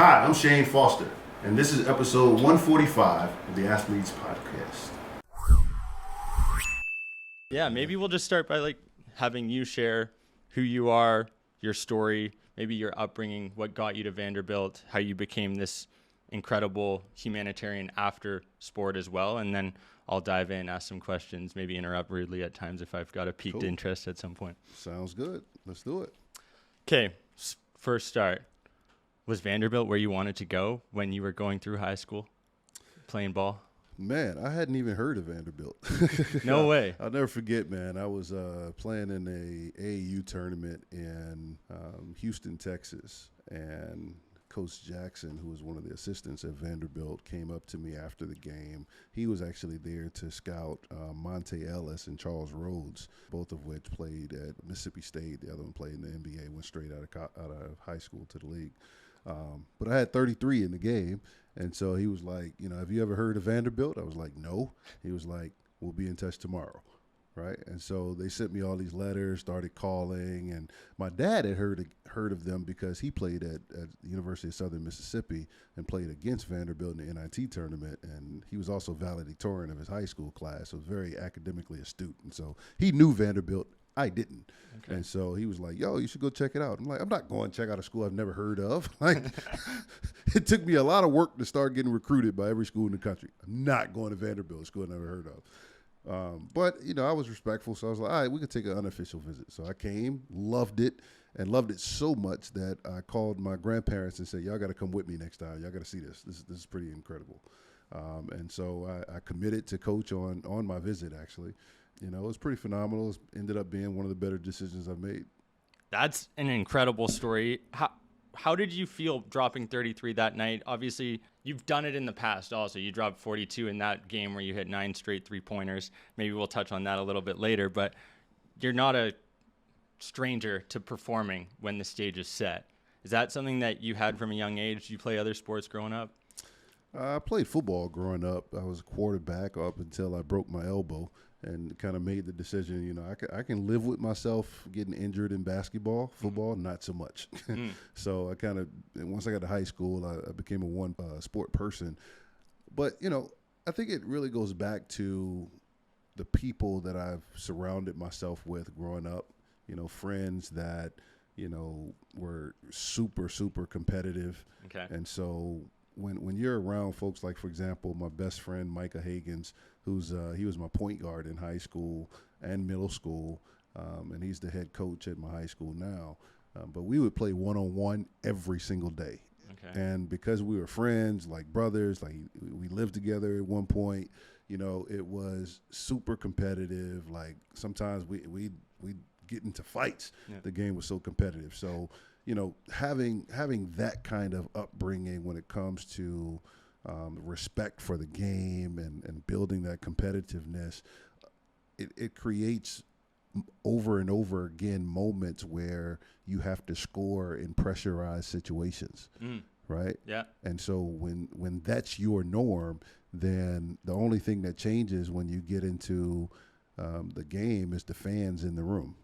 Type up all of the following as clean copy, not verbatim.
Hi, I'm Shan Foster, and this is episode 145 of the Athletes Podcast. Yeah, maybe we'll just start by having you share who you are, your story, maybe your upbringing, what got you to Vanderbilt, how you became this incredible humanitarian after sport as well, and then I'll dive in, ask some questions, maybe interrupt rudely at times if I've got a piqued interest at some point. Sounds good. Let's do it. Okay, first start. Was Vanderbilt where you wanted to go when you were going through high school, playing ball? Man, I hadn't even heard of Vanderbilt. No way. I'll never forget, man. I was playing in a AAU tournament in Houston, Texas, and Coach Jackson, who was one of the assistants at Vanderbilt, came up to me after the game. He was actually there to scout Monte Ellis and Charles Rhodes, both of which played at Mississippi State. The other one played in the NBA, went straight out of high school to the league. But I had 33 in the game, and so he was like, have you ever heard of Vanderbilt? I was like, no. He was like, we'll be in touch tomorrow, right? And so they sent me all these letters, started calling, and my dad had heard of them because he played at the University of Southern Mississippi and played against Vanderbilt in the NIT tournament, and he was also valedictorian of his high school class, so very academically astute. And so he knew Vanderbilt. I didn't. Okay. And so he was like, yo, you should go check it out. I'm like, I'm not going to check out a school I've never heard of. It took me a lot of work to start getting recruited by every school in the country. I'm not going to Vanderbilt, a school I never heard of. But, I was respectful, so I was like, all right, we could take an unofficial visit. So I came, loved it, and loved it so much that I called my grandparents and said, y'all got to come with me next time. Y'all got to see this. This is pretty incredible. And so I committed to coach on my visit, actually. It was pretty phenomenal. It ended up being one of the better decisions I've made. That's an incredible story. How did you feel dropping 33 that night? Obviously, you've done it in the past also. You dropped 42 in that game where you hit 9 straight three-pointers. Maybe we'll touch on that a little bit later, but you're not a stranger to performing when the stage is set. Is that something that you had from a young age? Did you play other sports growing up? I played football growing up. I was a quarterback up until I broke my elbow and kind of made the decision, I can live with myself getting injured in basketball. Football, not so much. So once I got to high school, I became a one-sport person. But, I think it really goes back to the people that I've surrounded myself with growing up, friends that, were super, super competitive. Okay. And so when you're around folks like, for example, my best friend, Micah Hagans, he was my point guard in high school and middle school, and he's the head coach at my high school now. But we would play one-on-one every single day. Okay. And because we were friends, like brothers, like we lived together at one point, it was super competitive. Like sometimes we'd get into fights. Yeah. The game was so competitive. So, having that kind of upbringing when it comes to respect for the game and building that competitiveness, it creates over and over again moments where you have to score in pressurized situations, right? Yeah. And so when that's your norm, then the only thing that changes when you get into the game is the fans in the room.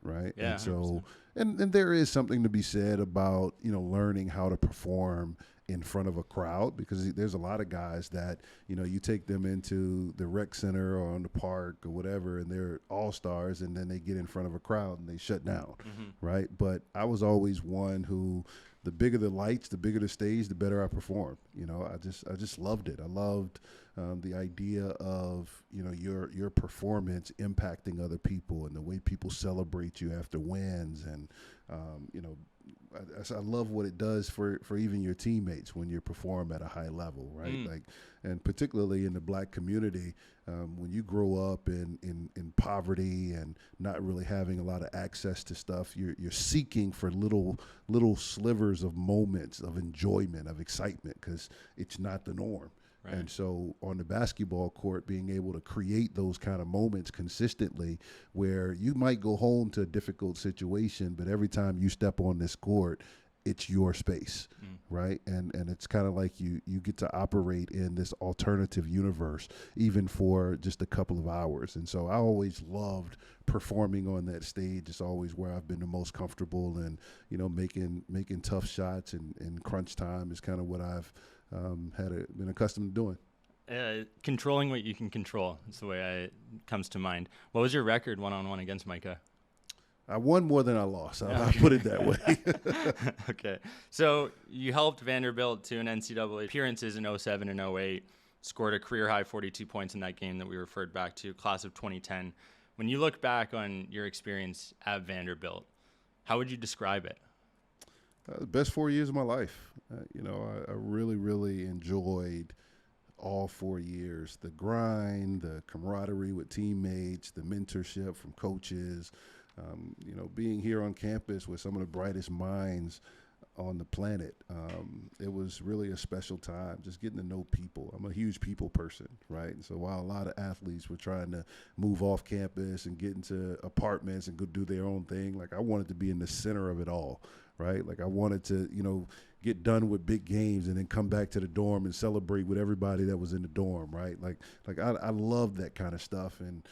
Right. Yeah, and so, and there is something to be said about, learning how to perform in front of a crowd, because there's a lot of guys that, you take them into the rec center or on the park or whatever, and they're all-stars, and then they get in front of a crowd and they shut down. Right. But I was always one who, the bigger the lights, the bigger the stage, the better I performed. I just loved it. I loved the idea of, your performance impacting other people and the way people celebrate you after wins. And, I love what it does for even your teammates when you perform at a high level, right? And particularly in the Black community, when you grow up in poverty and not really having a lot of access to stuff, you're seeking for little slivers of moments of enjoyment, of excitement, because it's not the norm. Right. And so on the basketball court, being able to create those kind of moments consistently where you might go home to a difficult situation, but every time you step on this court, it's your space, right? And it's kind of like you get to operate in this alternative universe, even for just a couple of hours. And so I always loved performing on that stage. It's always where I've been the most comfortable, and making tough shots and crunch time is kind of what I've been accustomed to doing. Controlling what you can control is the way it comes to mind. What was your record one-on-one against Micah? I won more than I lost. I'll put it that way. Okay. So you helped Vanderbilt to an NCAA appearances in 07 and 08, scored a career-high 42 points in that game that we referred back to, class of 2010. When you look back on your experience at Vanderbilt, how would you describe it? The best 4 years of my life. I really, really enjoyed all 4 years. The grind, the camaraderie with teammates, the mentorship from coaches, being here on campus with some of the brightest minds on the planet. It was really a special time, just getting to know people. I'm a huge people person, right? And so while a lot of athletes were trying to move off campus and get into apartments and go do their own thing, like I wanted to be in the center of it all, right? Like I wanted to, get done with big games and then come back to the dorm and celebrate with everybody that was in the dorm, right? Like I love that kind of stuff. And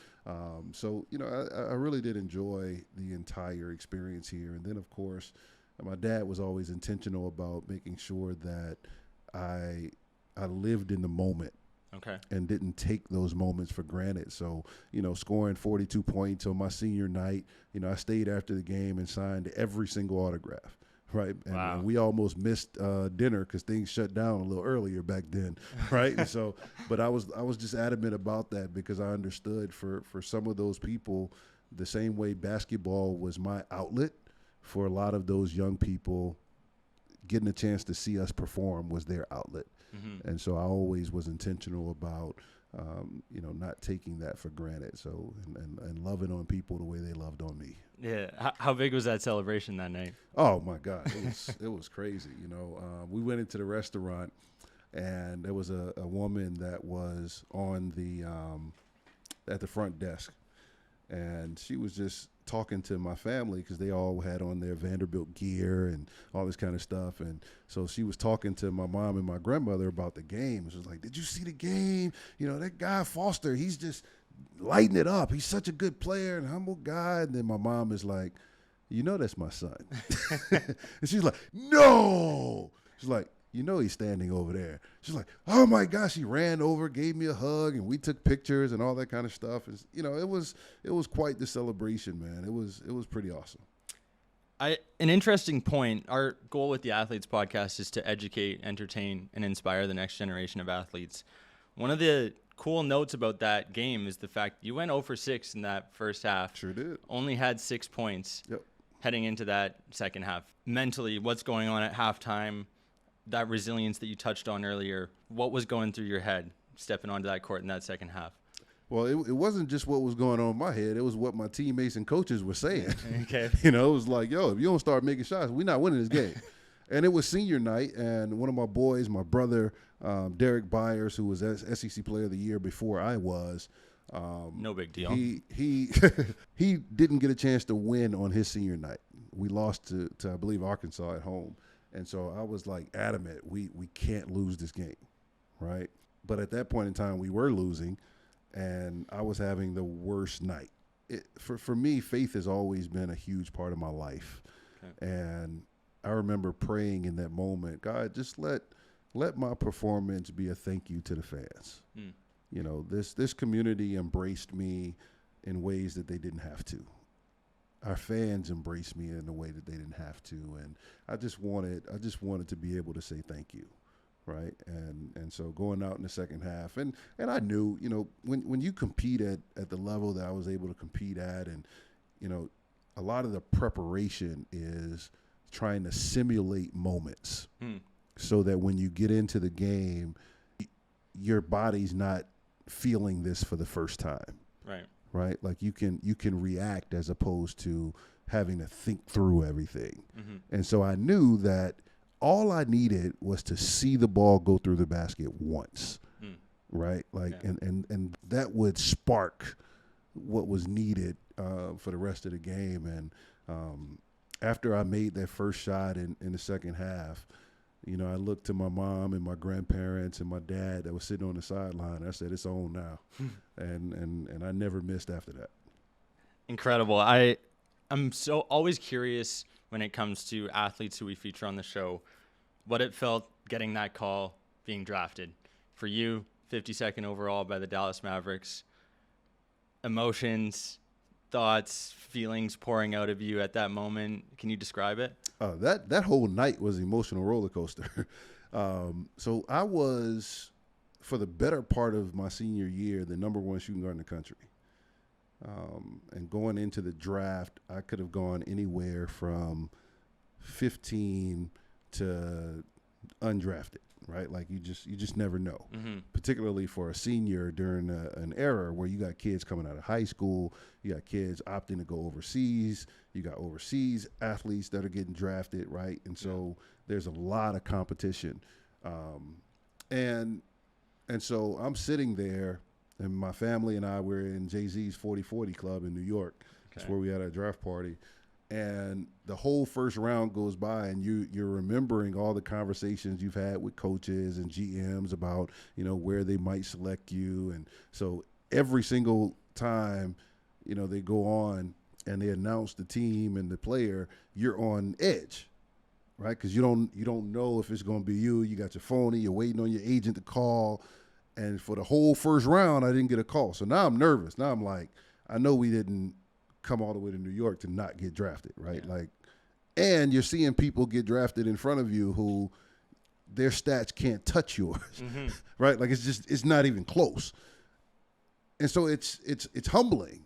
so I really did enjoy the entire experience here. And then, of course, my dad was always intentional about making sure that I lived in the moment. Okay. And didn't take those moments for granted. So, scoring 42 points on my senior night, I stayed after the game and signed every single autograph. Right. And, wow. and we almost missed dinner because things shut down a little earlier back then. Right. And so, but I was just adamant about that because I understood for some of those people, the same way basketball was my outlet, for a lot of those young people, getting a chance to see us perform was their outlet. Mm-hmm. And so I always was intentional about, not taking that for granted. So, and loving on people the way they loved on me. Yeah. How big was that celebration that night? Oh my God. It was crazy. We went into the restaurant and there was a woman that was on at the front desk, and she was just talking to my family because they all had on their Vanderbilt gear and all this kind of stuff. And so she was talking to my mom and my grandmother about the game. She was like, "Did you see the game? That guy Foster, he's just lighting it up. He's such a good player and humble guy." And then my mom is like, "That's my son." And she's like, "No." She's like, "He's standing over there." She's like, "Oh my gosh." She ran over, gave me a hug, and we took pictures and all that kind of stuff. And, it was quite the celebration, man. It was pretty awesome. An interesting point. Our goal with the Athletes Podcast is to educate, entertain, and inspire the next generation of athletes. One of the cool notes about that game is the fact you went 0 for 6 in that first half. Sure did. Only had 6 points. Yep. Heading into that second half. Mentally, what's going on at halftime? That resilience that you touched on earlier, what was going through your head stepping onto that court in that second half? Well, it wasn't just what was going on in my head. It was what my teammates and coaches were saying. Okay. It was like, "Yo, if you don't start making shots, we're not winning this game." And it was senior night, and one of my boys, my brother, Derek Byers, who was SEC Player of the Year before I was, no big deal. He he didn't get a chance to win on his senior night. We lost to I believe Arkansas at home. And so I was like adamant, we can't lose this game, right? But at that point in time, we were losing, and I was having the worst night. For me, faith has always been a huge part of my life. Okay. And I remember praying in that moment, "God, just let my performance be a thank you to the fans." This community embraced me in ways that they didn't have to. Our fans embraced me in a way that they didn't have to, and I just wanted to be able to say thank you, right? And so going out in the second half, and I knew, when you compete at the level that I was able to compete at, and a lot of the preparation is trying to simulate moments, so that when you get into the game, your body's not feeling this for the first time, right? Right? Like you can react as opposed to having to think through everything. Mm-hmm. And so I knew that all I needed was to see the ball go through the basket once, right? Like, yeah. and that would spark what was needed for the rest of the game. And after I made that first shot in the second half, you know, I looked to my mom and my grandparents and my dad that was sitting on the sideline. I said, "It's on now," and I never missed after that. Incredible. I'm so always curious when it comes to athletes who we feature on the show, what it felt getting that call, being drafted. For you, 52nd overall by the Dallas Mavericks. Emotions, thoughts, feelings pouring out of you at that moment. Can you describe it? That whole night was an emotional roller coaster. So I was, for the better part of my senior year, the number one shooting guard in the country. And going into the draft, I could have gone anywhere from 15 to undrafted, right? Like you just never know, particularly for a senior during an era where you got kids coming out of high school, you got kids opting to go overseas, you got overseas athletes that are getting drafted, right? And so there's a lot of competition. And so I'm sitting there, and my family and I were in Jay-Z's 40-40 club in New York. Okay. That's where we had our draft party. And the whole first round goes by, and you're remembering all the conversations you've had with coaches and GMs about, you know, where they might select you. And so every single time, you know, they go on and they announce the team and the player, you're on edge, right? Because you don't know if it's going to be you. You got your phone, you're waiting on your agent to call. And for the whole first round, I didn't get a call. So now I'm nervous. Now I'm like, I know we didn't come all the way to New York to not get drafted, right? Yeah. Like, and you're seeing people get drafted in front of you who their stats can't touch yours, right? Like it's not even close. And so it's humbling,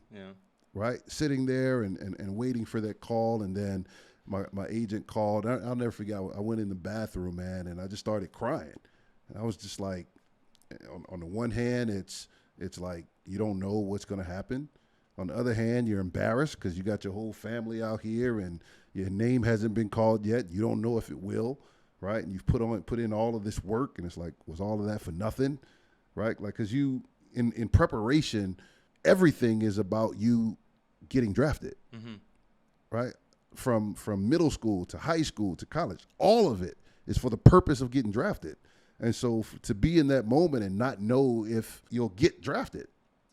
right? Sitting there and waiting for that call. And then my agent called. I'll never forget. I went in the bathroom, man, and I just started crying. And I was just like, on the one hand, it's like you don't know what's going to happen. On the other hand, you're embarrassed because you got your whole family out here and your name hasn't been called yet. You don't know if it will, right? And you've put in all of this work, and it's like, was all of that for nothing, right? Like, because you in preparation, everything is about you getting drafted, right? From middle school to high school to college, all of it is for the purpose of getting drafted. And so to be in that moment and not know if you'll get drafted,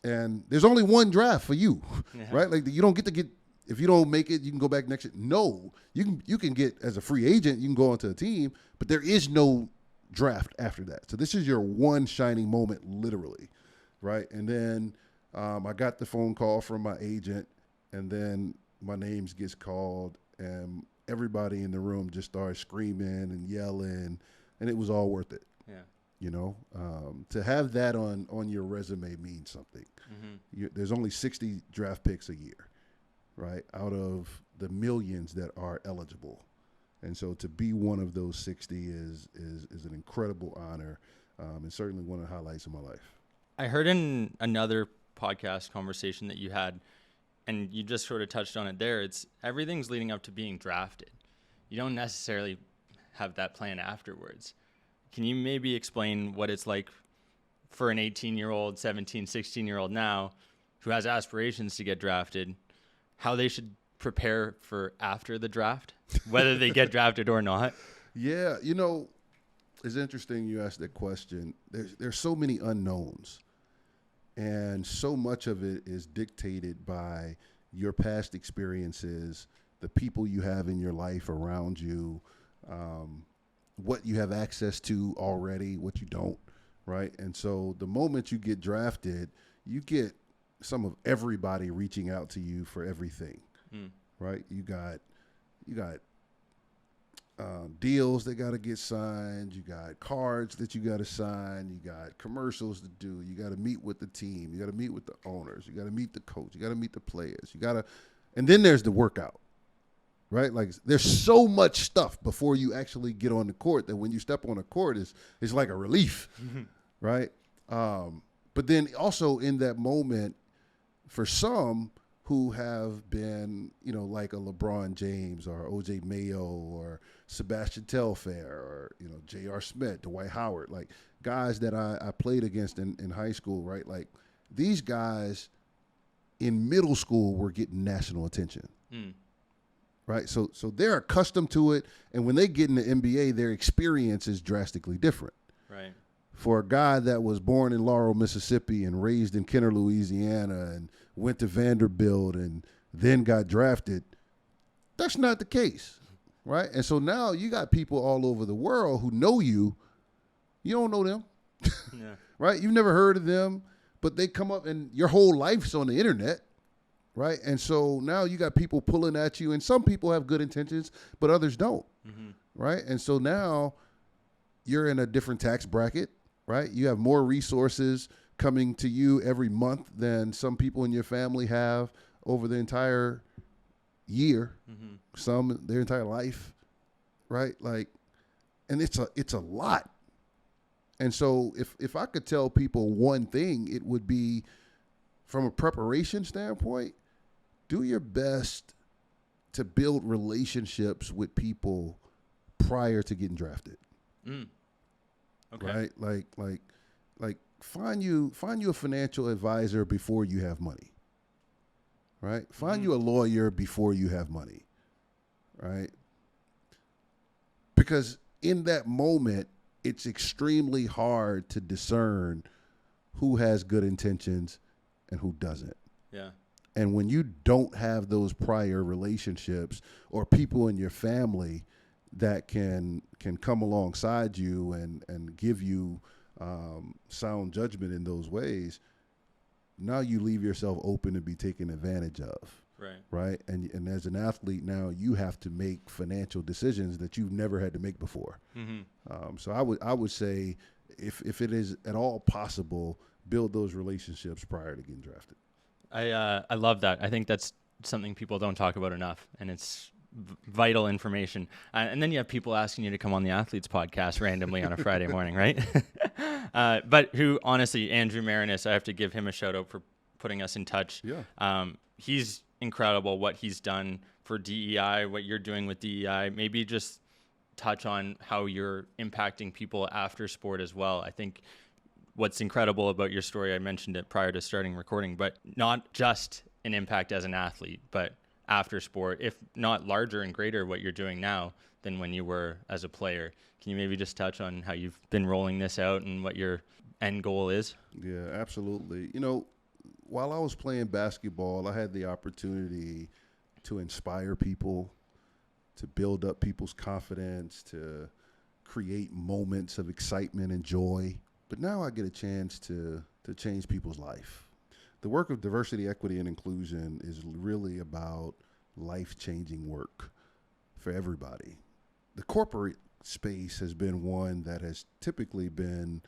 and there's only one draft for you, right? Like you don't get, if you don't make it, you can go back next year. No, you can get as a free agent, you can go onto a team, but there is no draft after that. So this is your one shining moment, literally, right? And then I got the phone call from my agent, and then my name gets called, and everybody in the room just started screaming and yelling, and it was all worth it. Yeah. You know, to have that on your resume means something. There's only 60 draft picks a year, right, out of the millions that are eligible. And so to be one of those 60 is an incredible honor, and certainly one of the highlights of my life. I heard in another podcast conversation that you had, and you just sort of touched on it there, it's everything's leading up to being drafted. You don't necessarily have that plan afterwards. Can you maybe explain what it's like for an 18-year-old, 17, 16-year-old now who has aspirations to get drafted, how they should prepare for after the draft, whether they get drafted or not? Yeah, you know, it's interesting you asked that question. There's so many unknowns, and so much of it is dictated by your past experiences, the people you have in your life around you, what you have access to already, what you don't, right? And so the moment you get drafted, you get some of everybody reaching out to you for everything, right? You got deals that got to get signed. You got cards that you got to sign. You got commercials to do. You got to meet with the team. You got to meet with the owners. You got to meet the coach. You got to meet the players. And then there's the workout. Right? Like there's so much stuff before you actually get on the court that when you step on the court it's like a relief, right? But then also in that moment, for some who have been, you know, like a LeBron James or OJ Mayo or Sebastian Telfair or, you know, J.R. Smith, Dwight Howard, like guys that I played against in high school, right? Like these guys in middle school were getting national attention. right? So they're accustomed to it, and when they get in the NBA, their experience is drastically different. Right. For a guy that was born in Laurel, Mississippi, and raised in Kenner, Louisiana, and went to Vanderbilt, and then got drafted, that's not the case, right? And so now you got people all over the world who know you. You don't know them, Yeah. right? You've never heard of them, but they come up, and your whole life's on the internet. Right. And so now you got people pulling at you, and some people have good intentions, but others don't. Mm-hmm. Right. And so now you're in a different tax bracket. Right. You have more resources coming to you every month than some people in your family have over the entire year, some their entire life. Right. Like, and it's a lot. And so if I could tell people one thing, it would be, from a preparation standpoint, do your best to build relationships with people prior to getting drafted. Okay. Right? Like find you a financial advisor before you have money. Right? Find you a lawyer before you have money. Right? Because in that moment, it's extremely hard to discern who has good intentions and who doesn't. Yeah. And when you don't have those prior relationships or people in your family that can come alongside you and give you sound judgment in those ways, now you leave yourself open to be taken advantage of. Right. Right. And as an athlete now, you have to make financial decisions that you've never had to make before. So I would say, if it is at all possible, build those relationships prior to getting drafted. I love that. I think that's something people don't talk about enough, and it's vital information. And then you have people asking you to come on the Athletes Podcast randomly on a Friday morning, right? But who, honestly, Andrew Marinis, I have to give him a shout out for putting us in touch. Yeah. He's incredible what he's done for DEI, what you're doing with DEI. Maybe just touch on how you're impacting people after sport as well. I think what's incredible about your story, I mentioned it prior to starting recording, but not just an impact as an athlete, but after sport, if not larger and greater what you're doing now than when you were as a player. Can you maybe just touch on how you've been rolling this out and what your end goal is? Yeah, absolutely. You know, while I was playing basketball, I had the opportunity to inspire people, to build up people's confidence, to create moments of excitement and joy. But now I get a chance to change people's life. The work of diversity, equity, and inclusion is really about life-changing work for everybody. The corporate space has been one that has typically been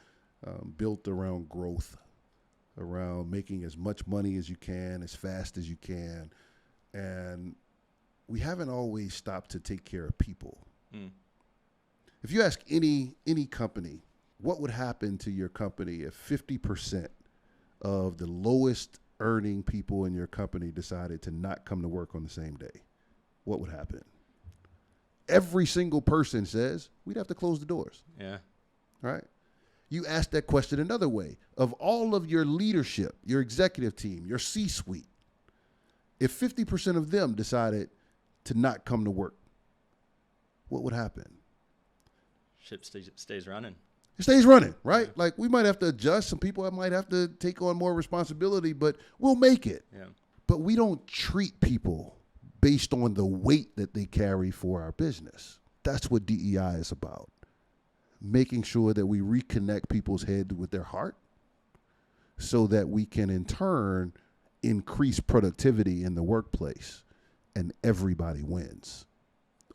built around growth, around making as much money as you can, as fast as you can. And we haven't always stopped to take care of people. If you ask any company, what would happen to your company if 50% of the lowest earning people in your company decided to not come to work on the same day? What would happen? Every single person says we'd have to close the doors. Yeah. Right? You ask that question another way. Of all of your leadership, your executive team, your C-suite, if 50% of them decided to not come to work, what would happen? Ship stays running. It stays running, right? Yeah. Like, we might have to adjust. Some people might have to take on more responsibility, but we'll make it. Yeah. But we don't treat people based on the weight that they carry for our business. That's what DEI is about. Making sure that we reconnect people's head with their heart so that we can, in turn, increase productivity in the workplace and everybody wins.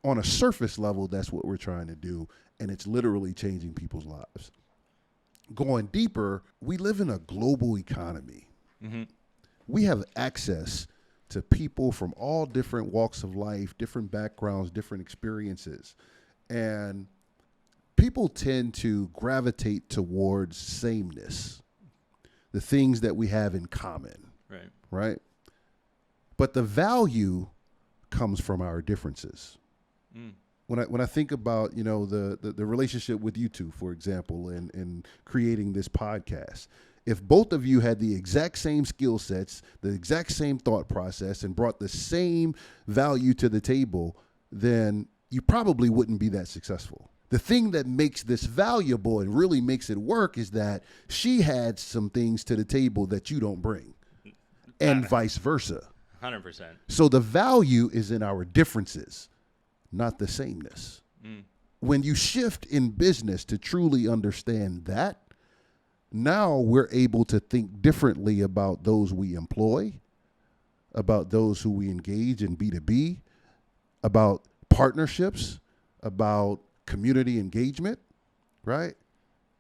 On a surface level, that's what we're trying to do, and it's literally changing people's lives. Going deeper, we live in a global economy. Mm-hmm. We have access to people from all different walks of life, different backgrounds, different experiences. And people tend to gravitate towards sameness, the things that we have in common. Right? But the value comes from our differences. When I think about, you know, the relationship with you two, for example, and creating this podcast, If both of you had the exact same skill sets, the exact same thought process, and brought the same value to the table, then you probably wouldn't be that successful. The thing that makes this valuable and really makes it work is that she had some things to the table that you don't bring, and vice versa. 100%. So the value is in our differences, not the sameness. When you shift in business to truly understand that, now we're able to think differently about those we employ, about those who we engage in B2B, about partnerships, about community engagement, right?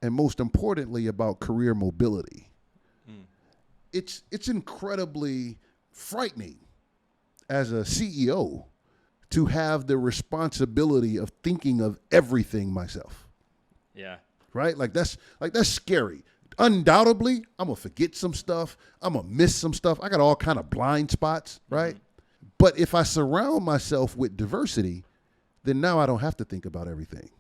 And most importantly, about career mobility. It's incredibly frightening as a CEO to have the responsibility of thinking of everything myself. Yeah. Right? Like that's scary. Undoubtedly, I'm gonna forget some stuff. I'm gonna miss some stuff. I got all kind of blind spots, right? But if I surround myself with diversity, then now I don't have to think about everything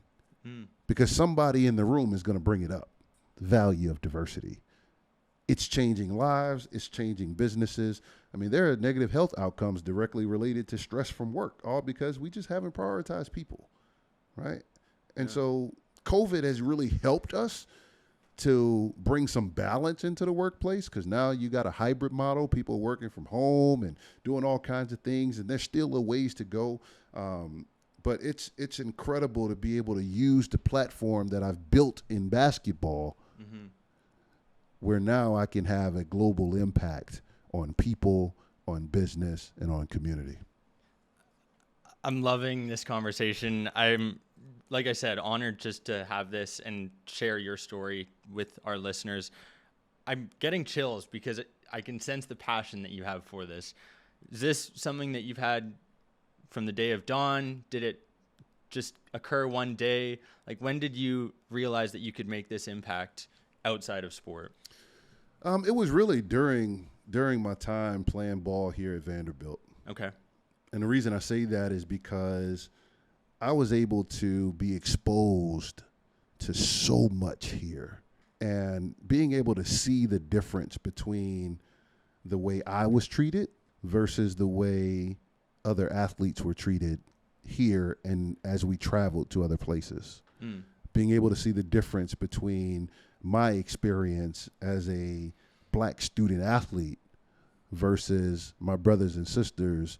because somebody in the room is gonna bring it up. The value of diversity. It's changing lives. It's changing businesses. I mean, there are negative health outcomes directly related to stress from work, all because we just haven't prioritized people, right? And so COVID has really helped us to bring some balance into the workplace because now you got a hybrid model, people working from home and doing all kinds of things, and there's still a ways to go. But it's incredible to be able to use the platform that I've built in basketball where now I can have a global impact on people, on business, and on community. I'm loving this conversation. I'm, like I said, honored just to have this and share your story with our listeners. I'm getting chills because I can sense the passion that you have for this. Is this something that you've had from the day of dawn? Did it just occur one day? Like, when did you realize that you could make this impact outside of sport? It was really during my time playing ball here at Vanderbilt. Okay. And the reason I say that is because I was able to be exposed to so much here and being able to see the difference between the way I was treated versus the way other athletes were treated here and as we traveled to other places. Being able to see the difference between my experience as a black student athlete versus my brothers and sisters'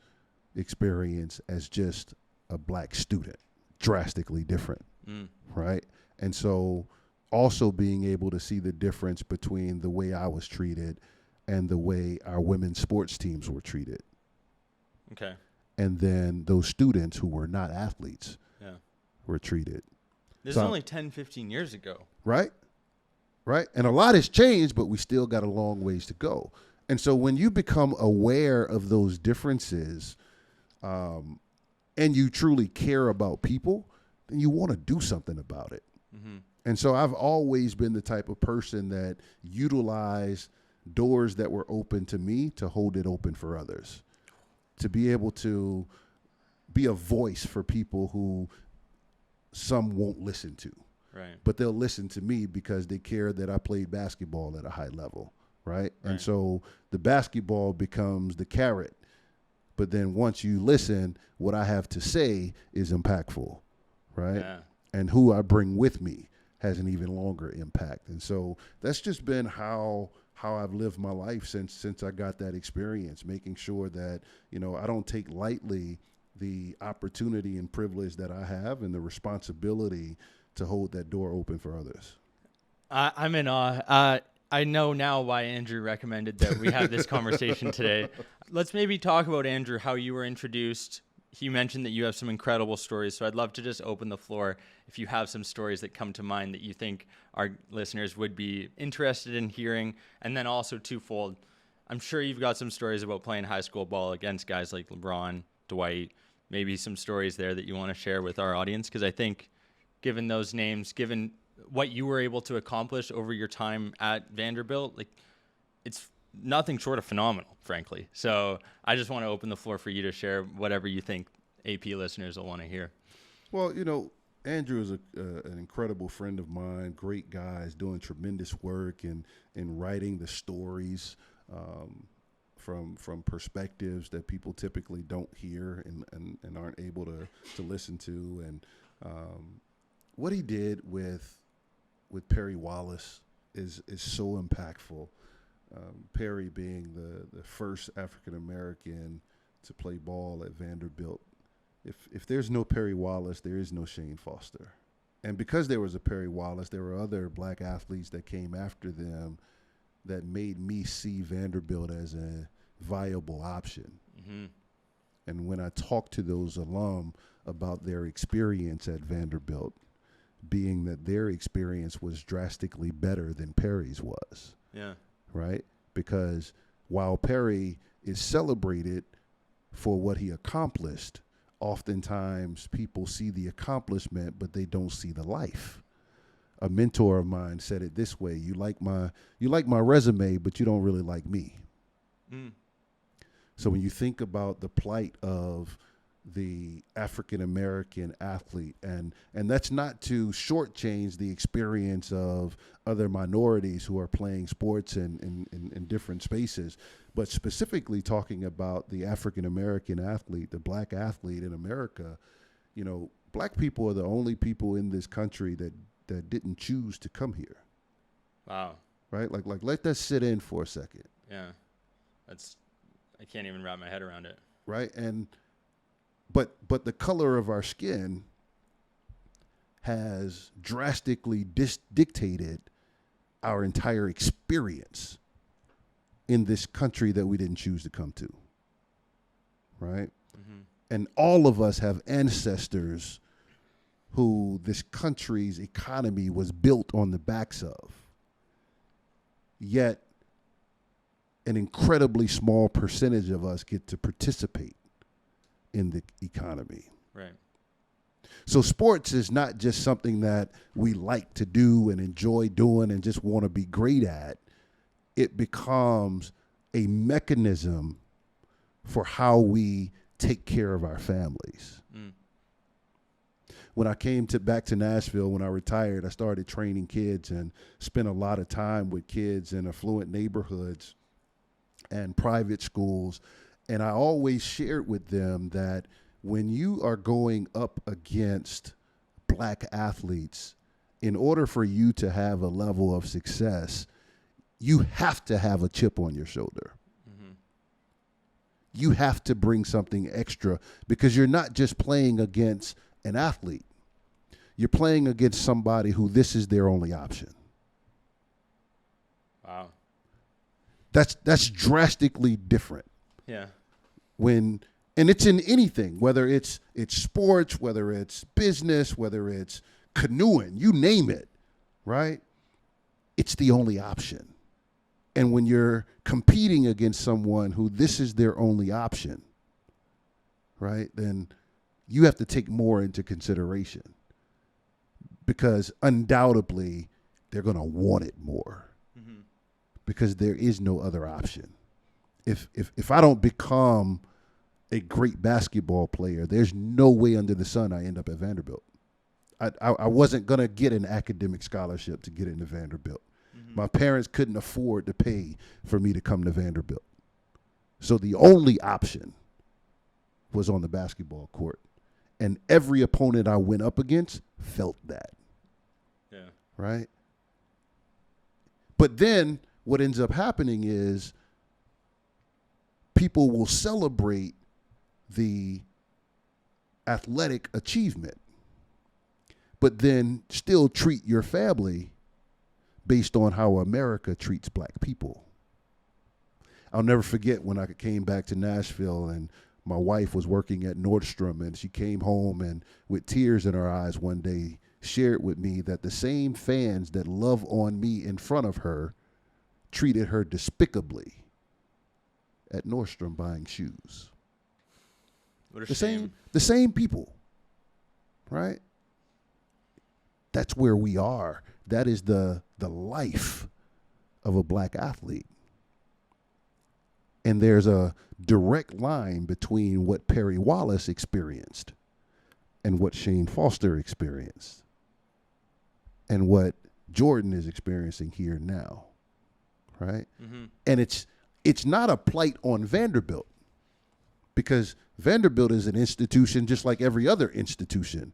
experience as just a black student, drastically different, right? And so also being able to see the difference between the way I was treated and the way our women's sports teams were treated. Okay. And then those students who were not athletes were treated. This is only 10, 15 years ago. Right? Right? And a lot has changed, but we still got a long ways to go. And so when you become aware of those differences and you truly care about people, then you want to do something about it. And so I've always been the type of person that utilized doors that were open to me to hold it open for others, to be able to be a voice for people who some won't listen to. Right. But they'll listen to me because they care that I played basketball at a high level, right? And so the basketball becomes the carrot. But then once you listen, what I have to say is impactful, right? Yeah. And who I bring with me has an even longer impact. And so that's just been how I've lived my life since I got that experience, making sure that, you know, I don't take lightly the opportunity and privilege that I have and the responsibility to hold that door open for others. I'm in awe. I know now why Andrew recommended that we have this conversation today. Let's maybe talk about, Andrew, how you were introduced. You mentioned that you have some incredible stories, so I'd love to just open the floor if you have some stories that come to mind that you think our listeners would be interested in hearing. And then also twofold, I'm sure you've got some stories about playing high school ball against guys like LeBron, Dwight, maybe some stories there that you want to share with our audience, because I think given those names, given what you were able to accomplish over your time at Vanderbilt, like, it's nothing short of phenomenal, frankly. So I just want to open the floor for you to share whatever you think AP listeners will want to hear. Well, you know, Andrew is an incredible friend of mine, great guy, is doing tremendous work in writing the stories from perspectives that people typically don't hear and aren't able to listen to. And what he did with Perry Wallace is so impactful. Perry being the first African American to play ball at Vanderbilt. If there's no Perry Wallace, there is no Shan Foster. And because there was a Perry Wallace, there were other black athletes that came after them that made me see Vanderbilt as a viable option. Mm-hmm. And when I talked to those alum about their experience at Vanderbilt, being that their experience was drastically better than Perry's was. Yeah. Right? Because while Perry is celebrated for what he accomplished, oftentimes people see the accomplishment, but they don't see the life. A mentor of mine said it this way: you like my resume, but you don't really like me. Mm. So when you think about the plight of the African American athlete, and that's not to shortchange the experience of other minorities who are playing sports in different spaces, but specifically talking about the African American athlete, the black athlete in America, black people are the only people in this country that didn't choose to come here. Wow. Right? Like let that sit in for a second. Yeah. I can't even wrap my head around it. Right? But the color of our skin has drastically dictated our entire experience in this country that we didn't choose to come to. Right? Mm-hmm. And all of us have ancestors who this country's economy was built on the backs of. Yet an incredibly small percentage of us get to participate in the economy. Right. So sports is not just something that we like to do and enjoy doing and just want to be great at. It becomes a mechanism for how we take care of our families. Mm. When I came back to Nashville, when I retired, I started training kids and spent a lot of time with kids in affluent neighborhoods and private schools. And I always shared with them that when you are going up against black athletes, in order for you to have a level of success, you have to have a chip on your shoulder. Mm-hmm. You have to bring something extra, because you're not just playing against an athlete. You're playing against somebody who this is their only option. Wow. That's drastically different. Yeah. And it's in anything, whether it's sports, whether it's business, whether it's canoeing, you name it, right? It's the only option. And when you're competing against someone who this is their only option, right, then you have to take more into consideration, because undoubtedly they're going to want it more, mm-hmm. because there is no other option. If I don't become a great basketball player, there's no way under the sun I end up at Vanderbilt. I wasn't going to get an academic scholarship to get into Vanderbilt. Mm-hmm. My parents couldn't afford to pay for me to come to Vanderbilt. So the only option was on the basketball court. And every opponent I went up against felt that. Yeah. Right? But then what ends up happening is people will celebrate the athletic achievement, but then still treat your family based on how America treats black people. I'll never forget when I came back to Nashville and my wife was working at Nordstrom, and she came home and with tears in her eyes one day shared with me that the same fans that love on me in front of her treated her despicably at Nordstrom buying shoes. What a shame. The same people, right? That's where we are. That is the life of a black athlete. And there's a direct line between what Perry Wallace experienced and what Shan Foster experienced and what Jordan is experiencing here now, right? Mm-hmm. And it's not a plight on Vanderbilt, because Vanderbilt is an institution just like every other institution,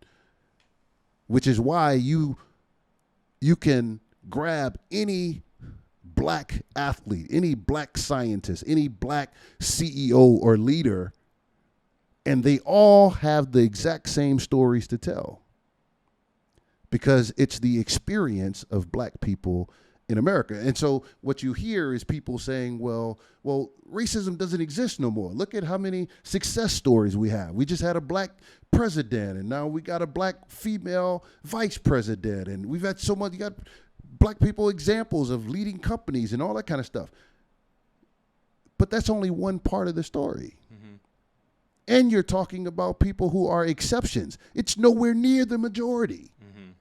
which is why you can grab any black athlete, any black scientist, any black CEO or leader, and they all have the exact same stories to tell, because it's the experience of black people in America. And so what you hear is people saying, well, racism doesn't exist no more. Look at how many success stories we have. We just had a black president, and now we got a black female vice president, and we've had so much. You got black people examples of leading companies and all that kind of stuff. But that's only one part of the story. Mm-hmm. And you're talking about people who are exceptions. It's nowhere near the majority. Mm-hmm.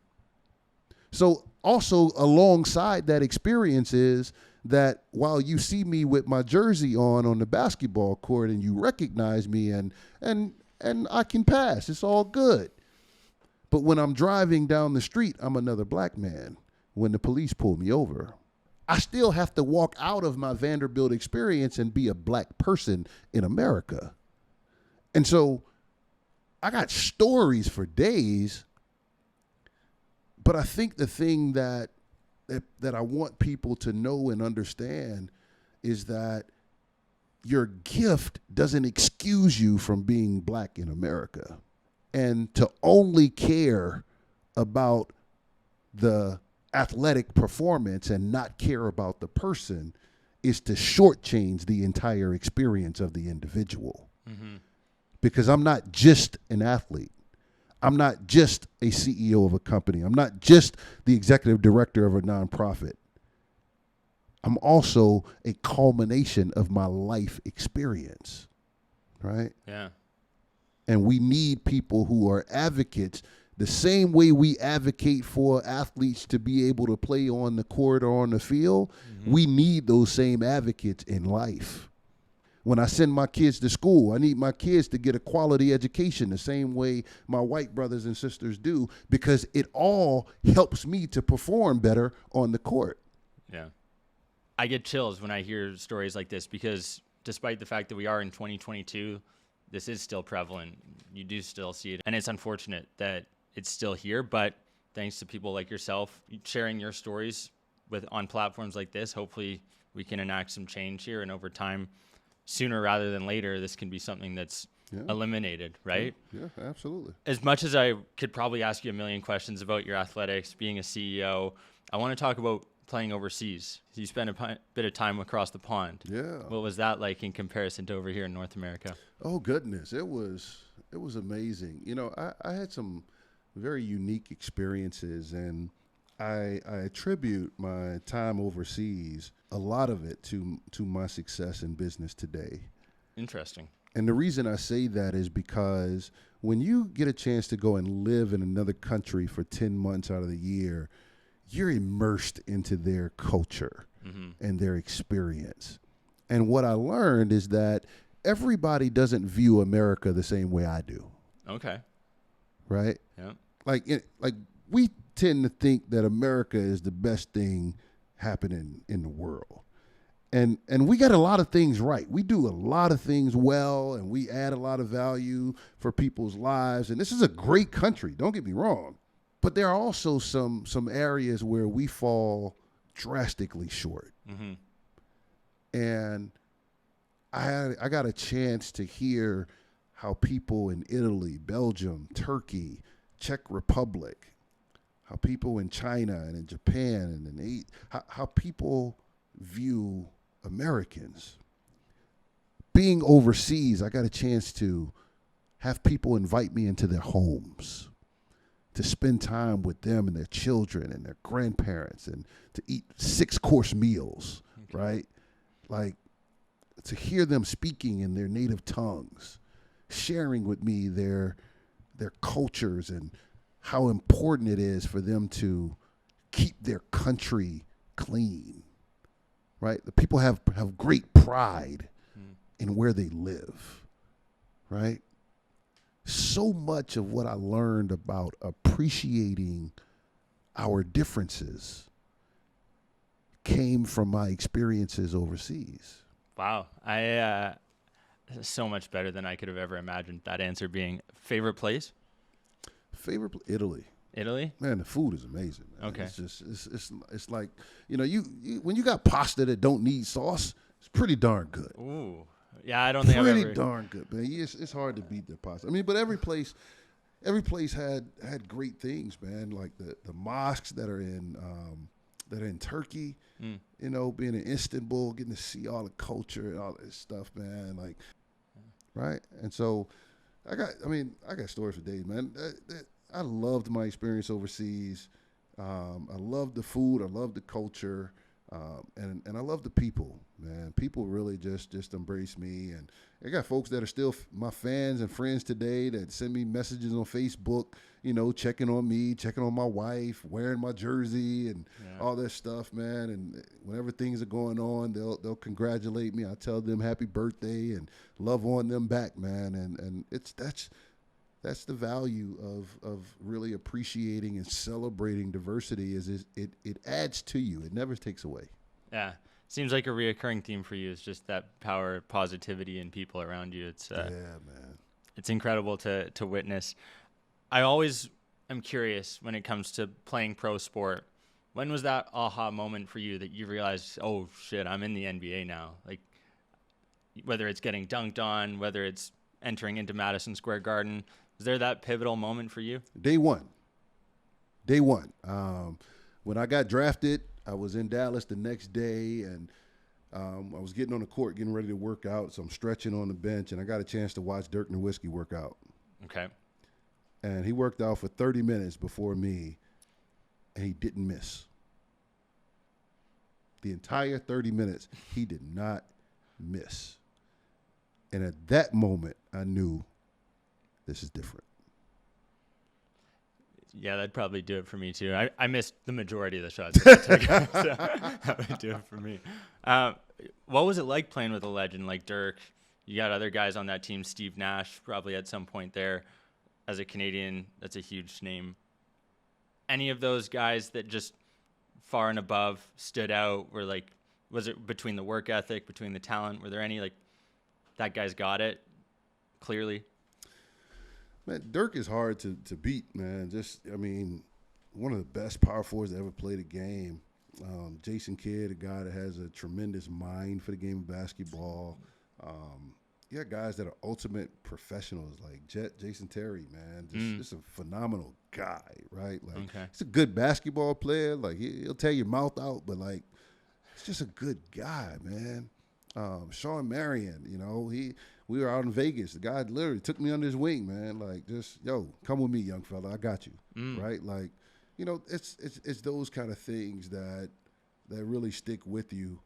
So also alongside that experience is that while you see me with my jersey on the basketball court and you recognize me and I can pass, it's all good. But when I'm driving down the street, I'm another black man. When the police pull me over, I still have to walk out of my Vanderbilt experience and be a black person in America. And so I got stories for days, but I think the thing that I want people to know and understand is that your gift doesn't excuse you from being black in America. And to only care about the athletic performance and not care about the person is to shortchange the entire experience of the individual. Mm-hmm. Because I'm not just an athlete. I'm not just a CEO of a company. I'm not just the executive director of a nonprofit. I'm also a culmination of my life experience, right? Yeah. And we need people who are advocates the same way we advocate for athletes to be able to play on the court or on the field. Mm-hmm. We need those same advocates in life. When I send my kids to school, I need my kids to get a quality education the same way my white brothers and sisters do, because it all helps me to perform better on the court. Yeah. I get chills when I hear stories like this, because despite the fact that we are in 2022, this is still prevalent. You do still see it. And it's unfortunate that it's still here, but thanks to people like yourself sharing your stories on platforms like this, hopefully we can enact some change here, and over time, sooner rather than later, this can be something that's eliminated, right? Yeah, absolutely. As much as I could probably ask you a million questions about your athletics, being a CEO, I want to talk about playing overseas. You spent a bit of time across the pond. Yeah. What was that like in comparison to over here in North America? Oh, goodness. It was amazing. You know, I had some very unique experiences, and I attribute my time overseas, a lot of it, to my success in business today. Interesting. And the reason I say that is because when you get a chance to go and live in another country for 10 months out of the year, you're immersed into their culture and their experience. And what I learned is that everybody doesn't view America the same way I do. Okay. Right? Yeah. Like we tend to think that America is the best thing happening in the world. And we got a lot of things right. We do a lot of things well, and we add a lot of value for people's lives. And this is a great country, don't get me wrong. But there are also some areas where we fall drastically short. Mm-hmm. And I got a chance to hear how people in Italy, Belgium, Turkey, Czech Republic, how people in China and in Japan and how people view Americans. Being overseas, I got a chance to have people invite me into their homes, to spend time with them and their children and their grandparents, and to eat 6-course meals, right? Like, to hear them speaking in their native tongues, sharing with me their cultures and how important it is for them to keep their country clean, right? The people have great pride in where they live, right? so much of what I learned about appreciating our differences came from my experiences overseas. Wow. So much better than I could have ever imagined that answer being. Favorite place? Italy. Italy? Man, the food is amazing, man. Okay. It's just it's like, you when you got pasta that don't need sauce, it's pretty darn good. Ooh. Yeah, I don't think I've ever. Pretty darn good, man. It's hard to beat the pasta. I mean, but every place had great things, man. Like the mosques that are in Turkey, being in Istanbul, getting to see all the culture and all this stuff, man. Like, right? And so I got stories for days, man. I loved my experience overseas. I loved the food. I loved the culture. And I love the people, man. People really just embrace me. And I got folks that are still my fans and friends today that send me messages on Facebook, checking on me, checking on my wife, wearing my jersey and all that stuff, man. And whenever things are going on, they'll congratulate me. I tell them happy birthday and love on them back, man. And that's the value of really appreciating and celebrating diversity. Is it adds to you. It never takes away. Yeah. Seems like a reoccurring theme for you is just that power, positivity, and people around you. It's man. It's incredible to witness. I always am curious when it comes to playing pro sport. When was that aha moment for you that you realized, oh shit, I'm in the NBA now? Like, whether it's getting dunked on, whether it's entering into Madison Square Garden, was there that pivotal moment for you? Day one. When I got drafted, I was in Dallas the next day, and I was getting on the court, getting ready to work out. So I'm stretching on the bench, and I got a chance to watch Dirk Nowitzki work out. Okay. And he worked out for 30 minutes before me, and he didn't miss. The entire 30 minutes, he did not miss. And at that moment, I knew this is different. Yeah, that'd probably do it for me too. I missed the majority of the shots that I took, so that would do it for me. What was it like playing with a legend like Dirk? You got other guys on that team, Steve Nash, probably at some point there. As a Canadian, that's a huge name. Any of those guys that just far and above stood out? Were like, was it between the work ethic, between the talent? Were there any like, that guy's got it clearly? Man, Dirk is hard to beat, man. One of the best power forwards that ever played a game. Jason Kidd, a guy that has a tremendous mind for the game of basketball. You got guys that are ultimate professionals like Jason Terry, man. Just a phenomenal guy, right? Like, he's a good basketball player. Like, he'll tear your mouth out, but, like, he's just a good guy, man. Sean Marion, we were out in Vegas. The guy literally took me under his wing, man. Like, just, come with me, young fella. I got you, right? Like, it's those kind of things that really stick with you,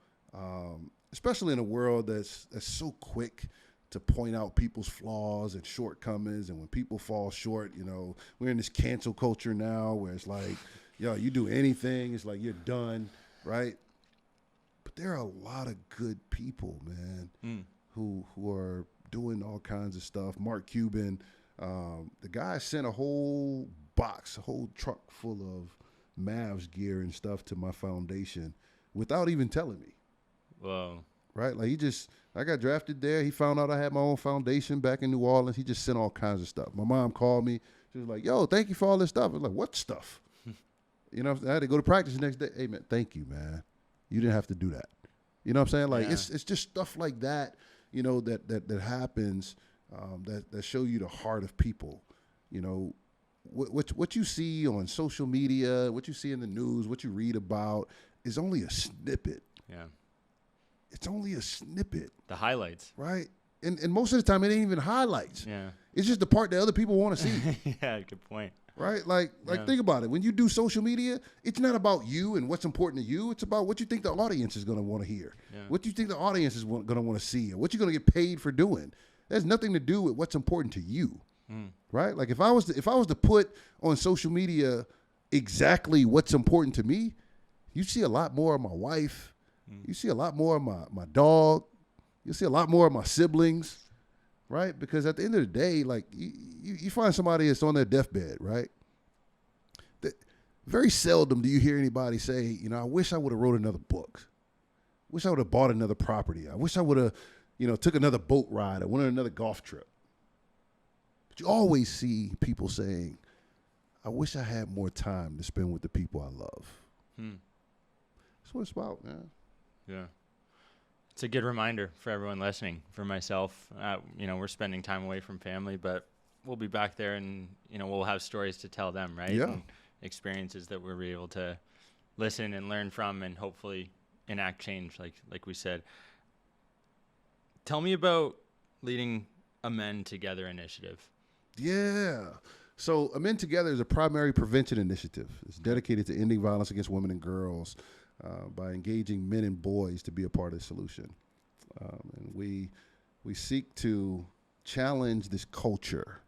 especially in a world that's so quick to point out people's flaws and shortcomings. And when people fall short, we're in this cancel culture now where it's like, you do anything, it's like you're done, right? But there are a lot of good people, man, who are doing all kinds of stuff. Mark Cuban, the guy sent a whole truck full of Mavs gear and stuff to my foundation without even telling me. Whoa. Right? Like, I got drafted there. He found out I had my own foundation back in New Orleans. He just sent all kinds of stuff. My mom called me. She was like, yo, thank you for all this stuff. I was like, what stuff? I had to go to practice the next day. Hey, man, thank you, man. You didn't have to do that. You know what I'm saying? Like, it's just stuff like that, that happens that show you the heart of people. What you see on social media, what you see in the news, what you read about is only a snippet. Yeah. It's only a snippet. The highlights. Right? And most of the time, it ain't even highlights. Yeah. It's just the part that other people want to see. Yeah, good point. Right? Like think about it. When you do social media, it's not about you and what's important to you. It's about what you think the audience is going to want to hear. Yeah. What you think the audience is going to want to see, or what you're going to get paid for doing. That has nothing to do with what's important to you. Right? Like, if I was to put on social media exactly what's important to me, you see a lot more of my wife. You see a lot more of my dog. You'll see a lot more of my siblings. right? Because at the end of the day, like you find somebody that's on their deathbed, right? Very seldom do you hear anybody say, you know, I wish I would have wrote another book. Wish I would have bought another property. I wish I would have, you know, took another boat ride or went on another golf trip. But you always see people saying, I wish I had more time to spend with the people I love. That's what it's about, man. Yeah. It's a good reminder for everyone listening. For myself, you know, we're spending time away from family, but we'll be back there and, you know, we'll have stories to tell them, right? Yeah. And experiences that we're able to listen and learn from and hopefully enact change, like we said. Tell me about leading a Men Together initiative. Yeah. So a Men Together is a primary prevention initiative. It's dedicated to ending violence against women and girls by engaging men and boys to be a part of the solution. And we seek to challenge this culture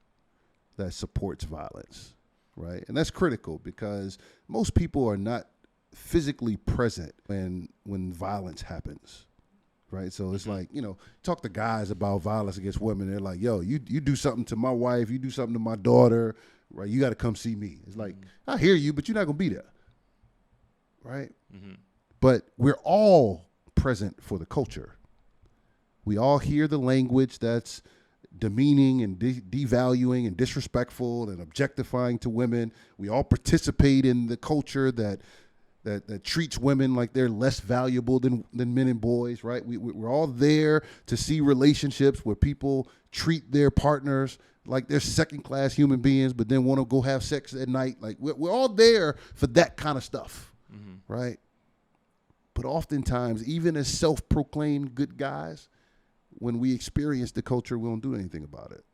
that supports violence, right? And that's critical because most people are not physically present when violence happens, right? So it's like, you know, talk to guys about violence against women. They're like, yo, you do something to my wife, you do something to my daughter, right? You got to come see me. It's like, I hear you, but you're not going to be there, right? But we're all present for the culture. We all hear the language that's demeaning and devaluing and disrespectful and objectifying to women. We all participate in the culture that treats women like they're less valuable than men and boys, right? We're all there to see relationships where people treat their partners like they're second-class human beings, but then want to go have sex at night. Like we're all there for that kind of stuff, right? But oftentimes, even as self-proclaimed good guys, when we experience the culture, we don't do anything about it.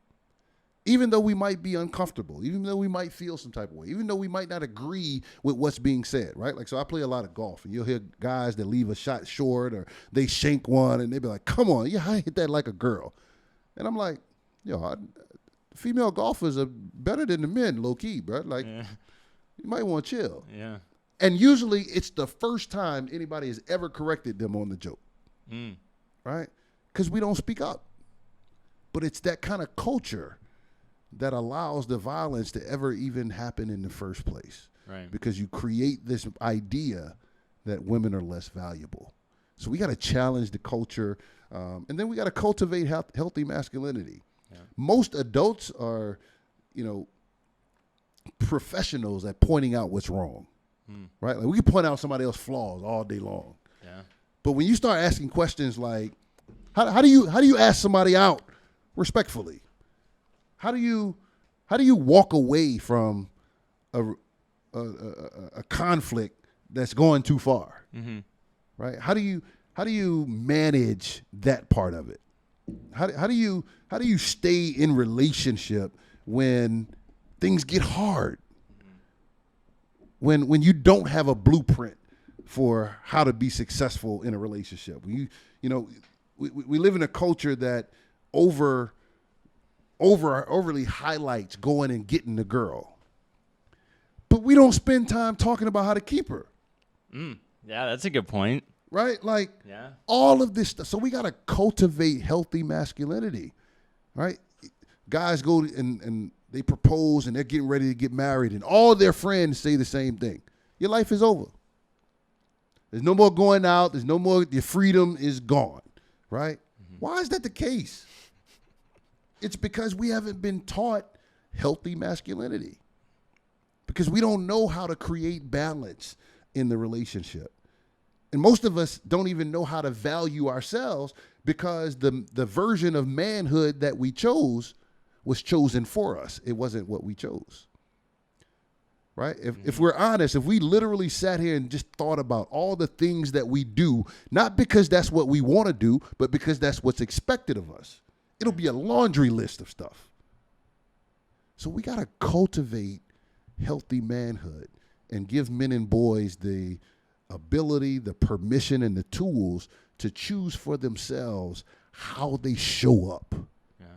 Even though we might be uncomfortable, even though we might feel some type of way, even though we might not agree with what's being said, right? Like, so I play a lot of golf, and you'll hear guys that leave a shot short or they shank one, and they be like, come on, yeah, I hit that like a girl. And I'm like, yo, female golfers are better than the men, low-key, bro. Like, you might want to chill. Yeah. And usually it's the first time anybody has ever corrected them on the joke, right? Because we don't speak up. But it's that kind of culture that allows the violence to ever even happen in the first place. Right. Because you create this idea that women are less valuable. So we got to challenge the culture, and then we got to cultivate healthy masculinity. Yeah. Most adults are, you know, professionals at pointing out what's wrong, right? Like we can point out somebody else's flaws all day long. Yeah. But when you start asking questions like, how do you ask somebody out respectfully? How do you walk away from a conflict that's going too far, right? How do you manage that part of it? How do you stay in relationship when things get hard? When you don't have a blueprint for how to be successful in a relationship. We live in a culture that overly highlights going and getting the girl. But we don't spend time talking about how to keep her. Yeah, that's a good point. Right? Like, all of this stuff. So we got to cultivate healthy masculinity, right? Guys go and they propose and they're getting ready to get married, and all their friends say the same thing. Your life is over. There's no more going out. There's no more, your freedom is gone, right? Why is that the case? It's because we haven't been taught healthy masculinity. Because we don't know how to create balance in the relationship. And most of us don't even know how to value ourselves because the version of manhood that we chose was chosen for us. It wasn't what we chose. Right? If we're honest, if we literally sat here and just thought about all the things that we do, not because that's what we want to do, but because that's what's expected of us, it'll be a laundry list of stuff. So we got to cultivate healthy manhood and give men and boys the ability, the permission, and the tools to choose for themselves how they show up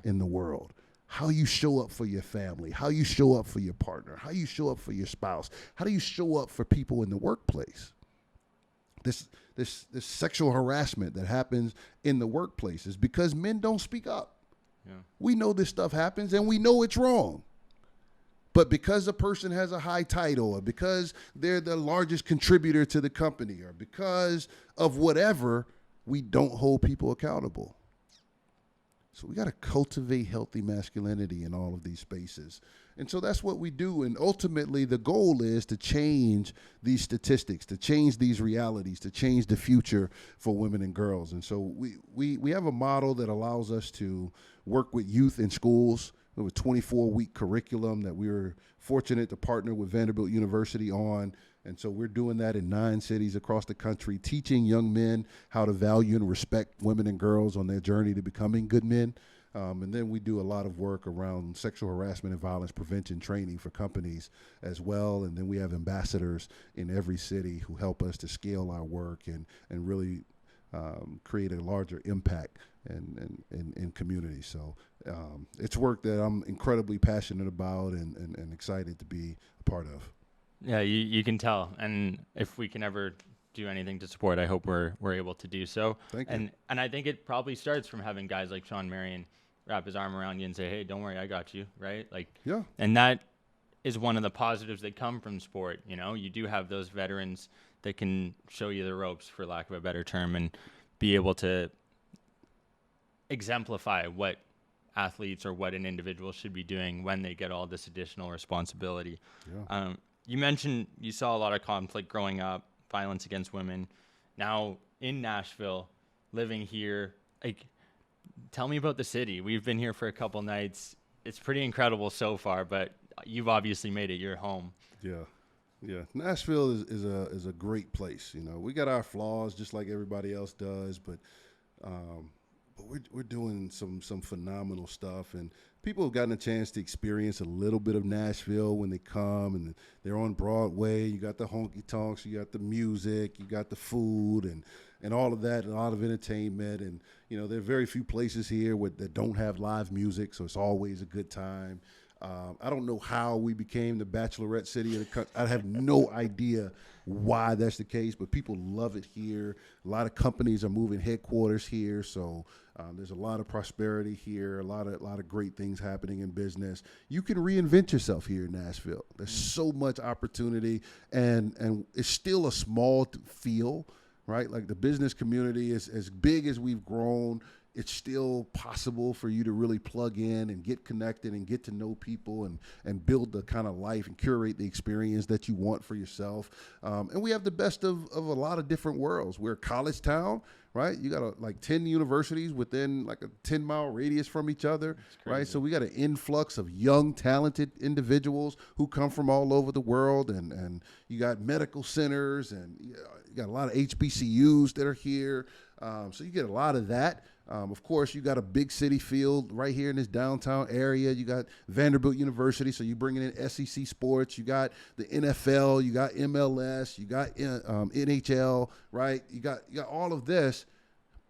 in the world. How you show up for your family, how you show up for your partner, how you show up for your spouse, how do you show up for people in the workplace? This sexual harassment that happens in the workplace is because men don't speak up. Yeah. We know this stuff happens, and we know it's wrong. But because a person has a high title, or because they're the largest contributor to the company, or because of whatever, we don't hold people accountable. So we got to cultivate healthy masculinity in all of these spaces. And so that's what we do. And ultimately, the goal is to change these statistics, to change these realities, to change the future for women and girls. And so we have a model that allows us to work with youth in schools. We have a 24-week curriculum that we were fortunate to partner with Vanderbilt University on. And so we're doing that in 9 cities across the country, teaching young men how to value and respect women and girls on their journey to becoming good men. And then we do a lot of work around sexual harassment and violence prevention training for companies as well. And then we have ambassadors in every city who help us to scale our work and really create a larger impact in communities. So it's work that I'm incredibly passionate about and excited to be a part of. Yeah, you can tell. And if we can ever do anything to support, I hope we're able to do so. Thank you. And I think it probably starts from having guys like Sean Marion wrap his arm around you and say, hey, don't worry, I got you, right? Like, Yeah. And that is one of the positives that come from sport. You know, you do have those veterans that can show you the ropes, for lack of a better term, and be able to exemplify what athletes or what an individual should be doing when they get all this additional responsibility. Yeah. You mentioned you saw a lot of conflict growing up, violence against women. Now in Nashville, living here, like, tell me about the city. We've been here for a couple nights. It's pretty incredible so far, but you've obviously made it your home. Yeah. Yeah. Nashville is a great place. You know, we got our flaws just like everybody else does, but we're doing some phenomenal stuff, and people have gotten a chance to experience a little bit of Nashville when they come, and they're on Broadway. You got the honky tonks, you got the music, you got the food, and all of that, and a lot of entertainment. And you know, there are very few places here that don't have live music, so it's always a good time. I don't know how we became the Bachelorette City of the country. I have no idea why that's the case, but people love it here. A lot of companies are moving headquarters here, so there's a lot of prosperity here, a lot of great things happening in business. You can reinvent yourself here in Nashville. There's so much opportunity, and it's still a small feel, right? Like the business community is as big as we've grown. It's still possible for you to really plug in and get connected and get to know people and build the kind of life and curate the experience that you want for yourself. And we have the best of a lot of different worlds. We're a college town, right? You got like 10 universities within like a 10-mile radius from each other, right? So we got an influx of young, talented individuals who come from all over the world. And you got medical centers, and you got a lot of HBCUs that are here. So you get a lot of that. Of course, you got a big city field right here in this downtown area. You got Vanderbilt University, so you're bringing in SEC sports. You got the NFL, you got MLS, you got NHL, right? You got all of this.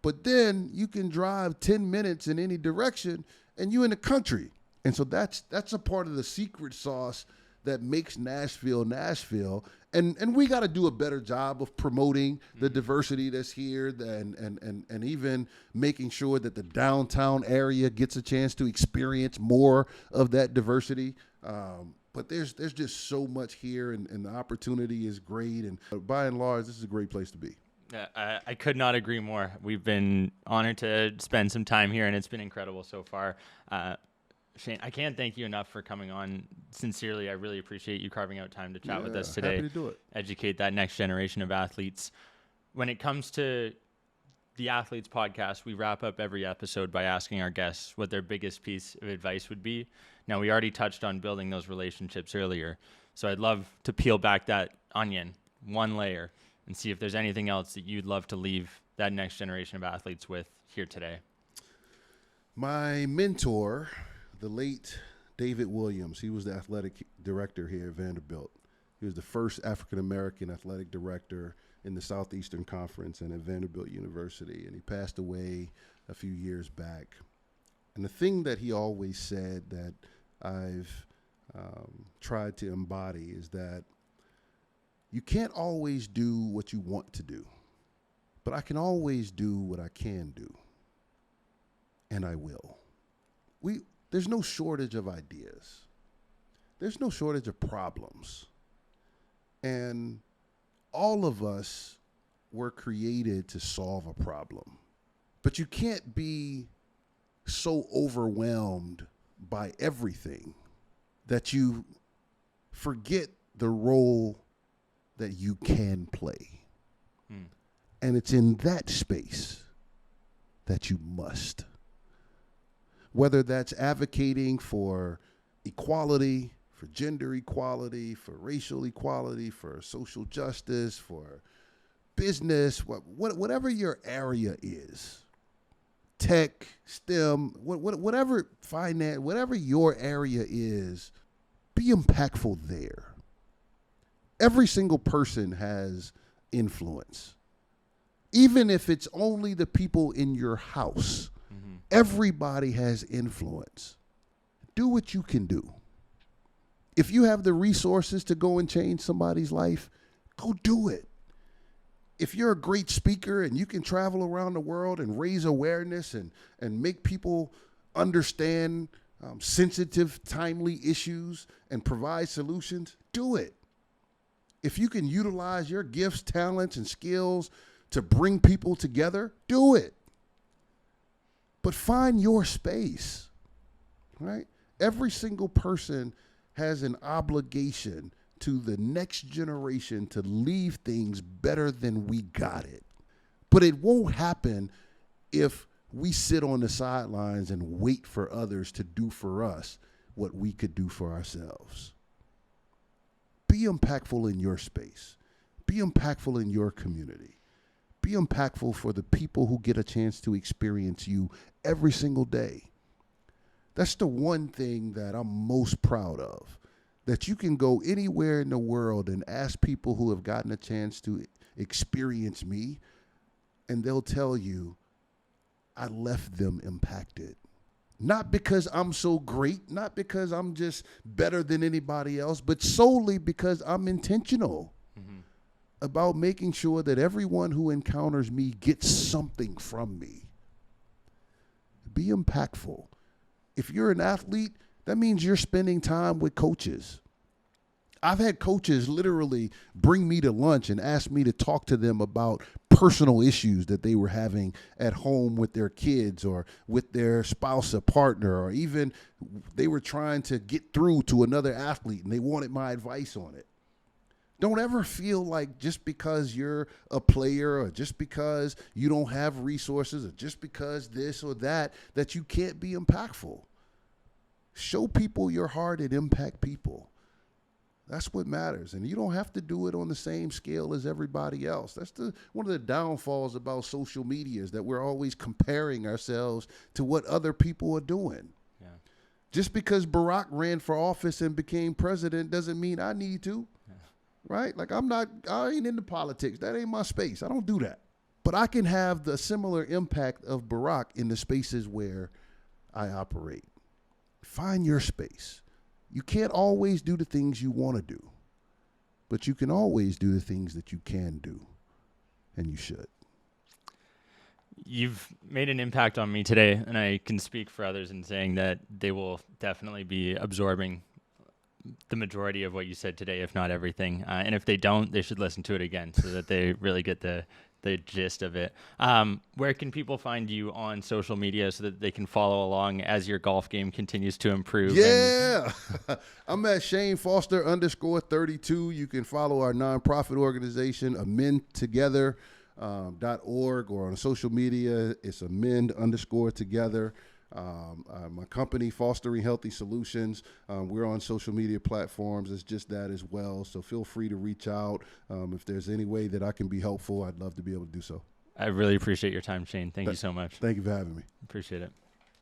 But then you can drive 10 minutes in any direction, and you're in the country. And so that's a part of the secret sauce that makes Nashville Nashville. And we got to do a better job of promoting the diversity that's here, and even making sure that the downtown area gets a chance to experience more of that diversity. But there's just so much here, and the opportunity is great. And by and large, this is a great place to be. I could not agree more. We've been honored to spend some time here, and it's been incredible so far. Shane, I can't thank you enough for coming on. Sincerely, I really appreciate you carving out time to chat with us today. Happy to do it. Educate that next generation of athletes. When it comes to the Athletes Podcast, we wrap up every episode by asking our guests what their biggest piece of advice would be. Now, we already touched on building those relationships earlier, so I'd love to peel back that onion one layer and see if there's anything else that you'd love to leave that next generation of athletes with here today. My mentor, the late David Williams, he was the athletic director here at Vanderbilt. He was the first African-American athletic director in the Southeastern Conference and at Vanderbilt University, and he passed away a few years back. And the thing that he always said that I've tried to embody is that you can't always do what you want to do, but I can always do what I can do, and I will. there's no shortage of ideas. There's no shortage of problems. And all of us were created to solve a problem. But you can't be so overwhelmed by everything that you forget the role that you can play. And it's in that space that you must. Whether that's advocating for equality, for gender equality, for racial equality, for social justice, for business, whatever your area is, tech, STEM, whatever finance, whatever your area is, be impactful there. Every single person has influence. Even if it's only the people in your house, everybody has influence. Do what you can do. If you have the resources to go and change somebody's life, go do it. If you're a great speaker and you can travel around the world and raise awareness and make people understand sensitive, timely issues and provide solutions, do it. If you can utilize your gifts, talents, and skills to bring people together, do it. But find your space, right? Every single person has an obligation to the next generation to leave things better than we got it. But it won't happen if we sit on the sidelines and wait for others to do for us what we could do for ourselves. Be impactful in your space. Be impactful in your community. Be impactful for the people who get a chance to experience you every single day. That's the one thing that I'm most proud of, that you can go anywhere in the world and ask people who have gotten a chance to experience me, and they'll tell you, I left them impacted. Not because I'm so great, not because I'm just better than anybody else, but solely because I'm intentional about making sure that everyone who encounters me gets something from me. Be impactful. If you're an athlete, that means you're spending time with coaches. I've had coaches literally bring me to lunch and ask me to talk to them about personal issues that they were having at home with their kids or with their spouse or partner, or even they were trying to get through to another athlete and they wanted my advice on it. Don't ever feel like just because you're a player or just because you don't have resources or just because this or that you can't be impactful. Show people your heart and impact people. That's what matters. And you don't have to do it on the same scale as everybody else. That's one of the downfalls about social media, is that we're always comparing ourselves to what other people are doing. Yeah. Just because Barack ran for office and became president doesn't mean I need to. Yeah. Right? Like I ain't into politics. That ain't my space. I don't do that. But I can have the similar impact of Barack in the spaces where I operate. Find your space. You can't always do the things you want to do, but you can always do the things that you can do, and you should. You've made an impact on me today, and I can speak for others in saying that they will definitely be absorbing the majority of what you said today, if not everything. And if they don't, they should listen to it again so that they really get the gist of it. Where can people find you on social media so that they can follow along as your golf game continues to improve? Yeah. I'm at Shan Foster _32. You can follow our nonprofit organization, amendtogether.org, or on social media, it's amend_together. My company, Fostering Healthy Solutions, we're on social media platforms. It's just that as well. So feel free to reach out. If there's any way that I can be helpful, I'd love to be able to do so. I really appreciate your time, Shane. Thank you so much. Thank you for having me. Appreciate it.